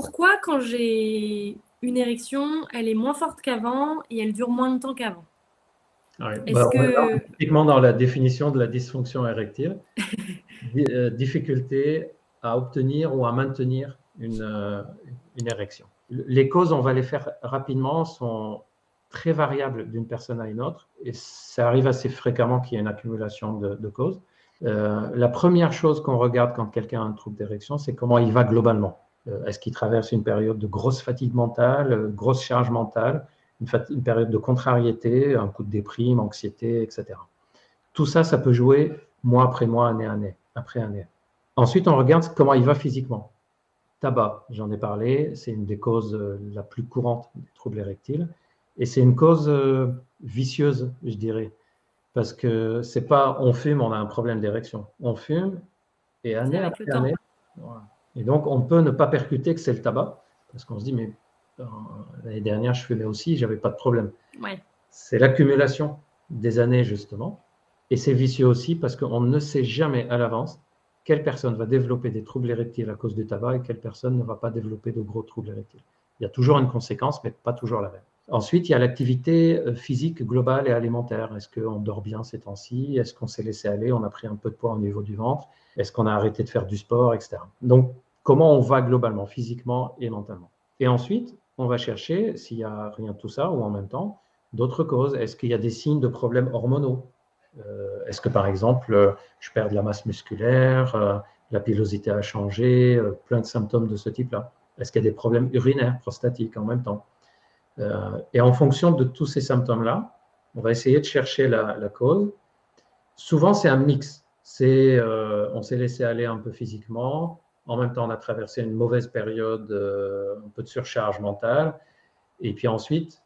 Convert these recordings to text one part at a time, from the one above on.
pourquoi quand j'ai une érection, elle est moins forte qu'avant et elle dure moins de temps qu'avant? Ouais. Est-ce On est que... typiquement dans la définition de la dysfonction érectile, difficulté à obtenir ou à maintenir une érection. Les causes, on va les faire rapidement, sont très variables d'une personne à une autre et ça arrive assez fréquemment qu'il y ait une accumulation de causes. La première chose qu'on regarde quand quelqu'un a un trouble d'érection, c'est comment il va globalement. Est-ce qu'il traverse une période de grosse fatigue mentale, grosse charge mentale, une période de contrariété, un coup de déprime, anxiété, etc. Tout ça, ça peut jouer mois après mois, année après année. Ensuite, on regarde comment il va physiquement. Tabac, j'en ai parlé, c'est une des causes la plus courantes des troubles érectiles. Et c'est une cause vicieuse, je dirais. Parce que c'est pas on fume, on a un problème d'érection. On fume et année avec le après temps. année. Voilà. Et donc, on peut ne pas percuter que c'est le tabac. Parce qu'on se dit, mais l'année dernière, je fumais aussi, j'avais pas de problème. Ouais. C'est l'accumulation des années, justement. Et c'est vicieux aussi parce qu'on ne sait jamais à l'avance quelle personne va développer des troubles érectiles à cause du tabac et quelle personne ne va pas développer de gros troubles érectiles. Il y a toujours une conséquence, mais pas toujours la même. Ensuite, il y a l'activité physique globale et alimentaire. Est-ce qu'on dort bien ces temps-ci? Est-ce qu'on s'est laissé aller? On a pris un peu de poids au niveau du ventre? Est-ce qu'on a arrêté de faire du sport, etc. Donc, comment on va globalement, physiquement et mentalement? Et ensuite, on va chercher, s'il n'y a rien de tout ça, ou en même temps, d'autres causes. Est-ce qu'il y a des signes de problèmes hormonaux? Est-ce que, par exemple, je perds de la masse musculaire, la pilosité a changé, plein de symptômes de ce type-là? Est-ce qu'il y a des problèmes urinaires, prostatiques en même temps? Et en fonction de tous ces symptômes-là, on va essayer de chercher la cause. Souvent, c'est un mix. On s'est laissé aller un peu physiquement. En même temps, on a traversé une mauvaise période, un peu de surcharge mentale. Et puis ensuite,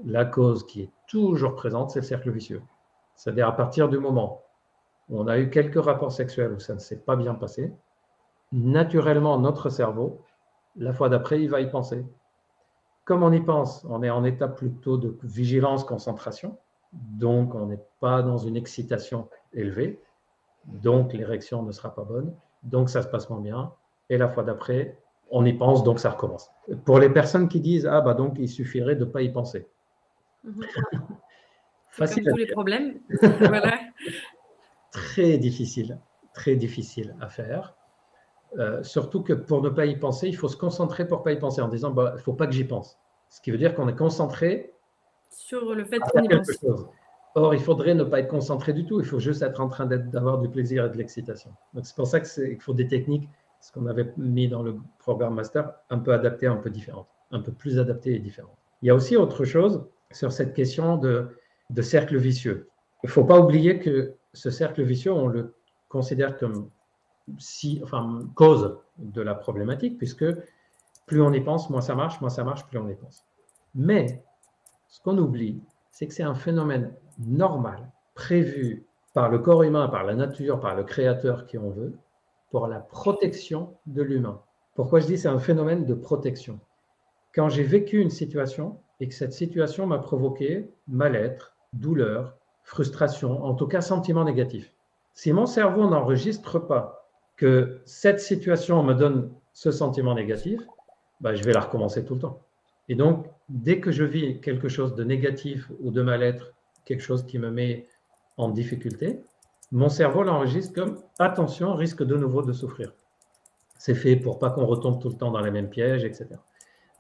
la cause qui est toujours présente, c'est le cercle vicieux. C'est-à-dire à partir du moment où on a eu quelques rapports sexuels où ça ne s'est pas bien passé, naturellement, notre cerveau, la fois d'après, il va y penser. Comme on y pense, on est en état plutôt de vigilance, concentration, donc on n'est pas dans une excitation élevée, donc l'érection ne sera pas bonne, donc ça se passe moins bien, et la fois d'après, on y pense, donc ça recommence. Pour les personnes qui disent « Ah, bah donc il suffirait de ne pas y penser ». C'est comme tous les problèmes. Voilà. Très difficile à faire. Surtout que pour ne pas y penser, il faut se concentrer pour ne pas y penser en disant bah, il ne faut pas que j'y pense. Ce qui veut dire qu'on est concentré sur le fait qu'on y pense. Chose. Or, il faudrait ne pas être concentré du tout. Il faut juste être en train d'avoir du plaisir et de l'excitation. Donc, c'est pour ça qu'il faut des techniques, ce qu'on avait mis dans le programme master, un peu adaptées, un peu différentes, un peu plus adaptées et différentes. Il y a aussi autre chose sur cette question de cercle vicieux. Il ne faut pas oublier que ce cercle vicieux, on le considère comme cause de la problématique, puisque plus on y pense, moins ça marche, plus on y pense. Mais ce qu'on oublie, c'est que c'est un phénomène normal, prévu par le corps humain, par la nature, par le créateur qui on veut, pour la protection de l'humain. Pourquoi je dis c'est un phénomène de protection? Quand j'ai vécu une situation et que cette situation m'a provoqué mal-être, douleur, frustration, en tout cas sentiment négatif. Si mon cerveau n'enregistre pas que cette situation me donne ce sentiment négatif, bah, je vais la recommencer tout le temps. Et donc, dès que je vis quelque chose de négatif ou de mal-être, quelque chose qui me met en difficulté, mon cerveau l'enregistre comme « attention, risque de nouveau de souffrir ». C'est fait pour pas qu'on retombe tout le temps dans les mêmes pièges, etc.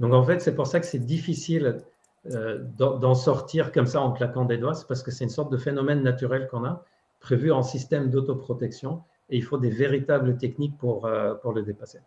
Donc, en fait, c'est pour ça que c'est difficile d'en sortir comme ça en claquant des doigts. C'est parce que c'est une sorte de phénomène naturel qu'on a, prévu en système d'autoprotection, et il faut des véritables techniques pour le dépasser.